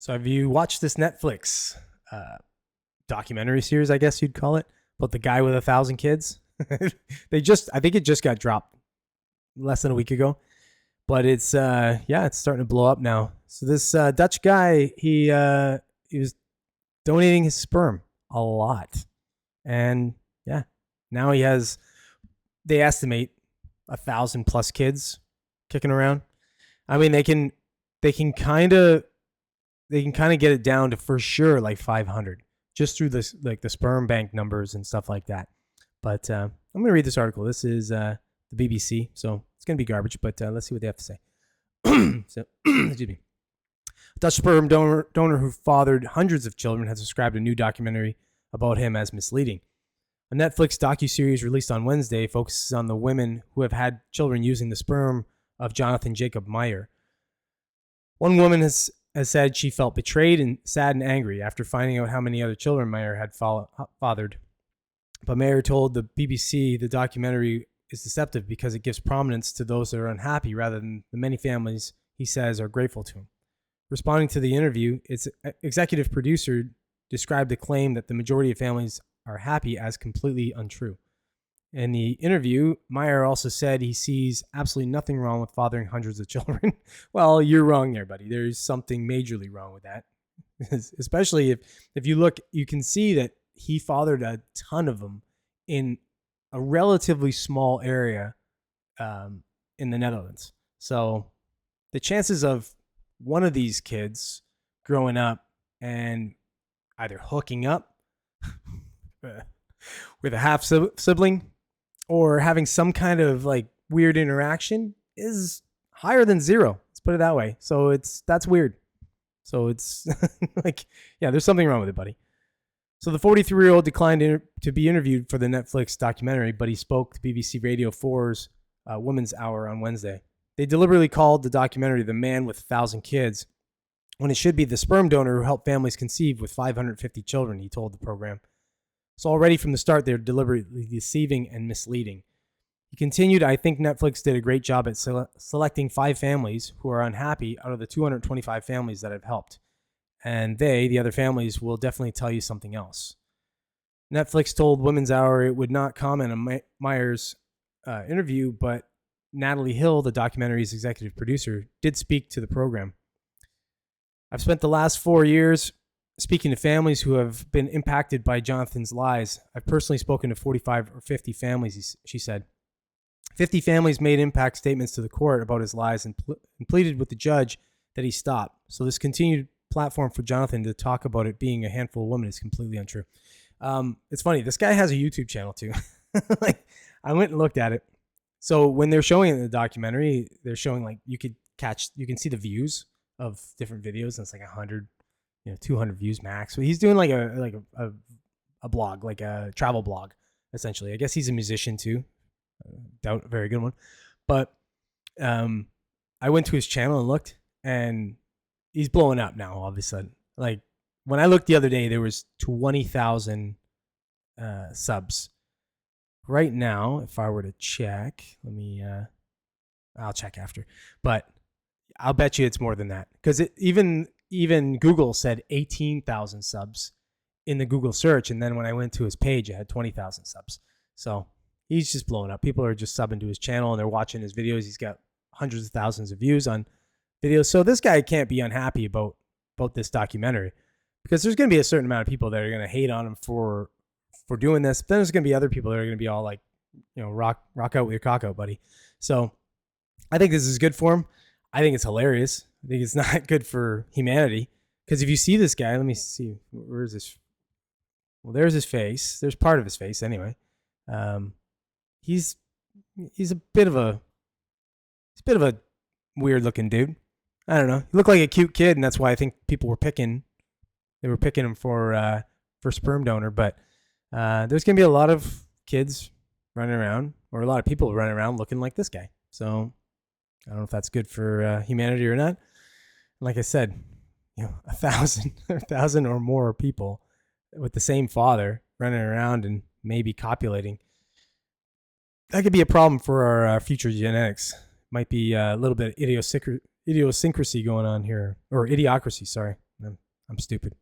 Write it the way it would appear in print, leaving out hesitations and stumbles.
So have you watched this Netflix documentary series, I guess you'd call it, about the guy with 1,000 kids? I think it just got dropped less than a week ago, but it's starting to blow up now. So this Dutch guy, he was donating his sperm a lot, and yeah, now they estimate 1,000 plus kids kicking around. I mean, they can kind of get it down to for sure like 500 just through this, like the sperm bank numbers and stuff like that. But I'm going to read this article. This is the BBC, so it's going to be garbage, but let's see what they have to say. So, excuse me. A Dutch sperm donor who fathered hundreds of children has described a new documentary about him as misleading. A Netflix docuseries released on Wednesday focuses on the women who have had children using the sperm of Jonathan Jacob Meyer. One woman has said she felt betrayed and sad and angry after finding out how many other children Meyer had fathered. But Meyer told the BBC the documentary is deceptive because it gives prominence to those that are unhappy rather than the many families he says are grateful to him. Responding to the interview, its executive producer described the claim that the majority of families are happy as completely untrue. In the interview, Meyer also said he sees absolutely nothing wrong with fathering hundreds of children. Well, you're wrong there, buddy. There's something majorly wrong with that. Especially if you look, you can see that he fathered a ton of them in a relatively small area in the Netherlands. So the chances of one of these kids growing up and either hooking up with a half sibling or having some kind of like weird interaction is higher than zero. Let's put it that way. So that's weird. So it's like, yeah, there's something wrong with it, buddy. So the 43-year-old declined to be interviewed for the Netflix documentary, but he spoke to BBC Radio 4's Women's Hour on Wednesday. They deliberately called the documentary The Man with 1,000 Kids when it should be the sperm donor who helped families conceive with 550 children, he told the program. So already from the start, they're deliberately deceiving and misleading. He continued, I think Netflix did a great job at selecting 5 families who are unhappy out of the 225 families that have helped. And the other families, will definitely tell you something else. Netflix told Women's Hour it would not comment on Meyer's interview, but Natalie Hill, the documentary's executive producer, did speak to the program. I've spent the last 4 years speaking to families who have been impacted by Jonathan's lies. I've personally spoken to 45 or 50 families, she said. 50 families made impact statements to the court about his lies and pleaded with the judge that he stop. So this continued platform for Jonathan to talk about it being a handful of women is completely untrue. It's funny. This guy has a YouTube channel too. Like, I went and looked at it. So when they're showing it in the documentary, they're showing like you can see the views of different videos, and it's like 100, 200 views max. So he's doing like a blog, like a travel blog, essentially. I guess he's a musician too. Doubt a very good one. But I went to his channel and looked, and he's blowing up now all of a sudden. Like when I looked the other day, there was 20,000 subs. Right now, if I were to check, I'll check after. But I'll bet you it's more than that, because even Google said 18,000 subs in the Google search, and then when I went to his page, it had 20,000 subs. So he's just blowing up. People are just subbing to his channel and they're watching his videos. He's got hundreds of thousands of views on videos. So this guy can't be unhappy about this documentary, because there's going to be a certain amount of people that are going to hate on him for doing this. But then there's going to be other people that are going to be all like, rock out with your cock out, buddy. So I think this is good for him. I think it's hilarious. I think it's not good for humanity, because if you see this guy, let me see, where is this? Well, there's his face. There's part of his face anyway. He's a bit of a weird looking dude. I don't know. He looked like a cute kid, and that's why I think people were picking him for sperm donor. But there's gonna be a lot of kids running around, or a lot of people running around looking like this guy. So I don't know if that's good for humanity or not. Like I said, 1,000 or more people with the same father running around and maybe copulating. That could be a problem for our future genetics. Might be a little bit of idiosyncrasy going on here, or idiocracy. Sorry, I'm I'm stupid.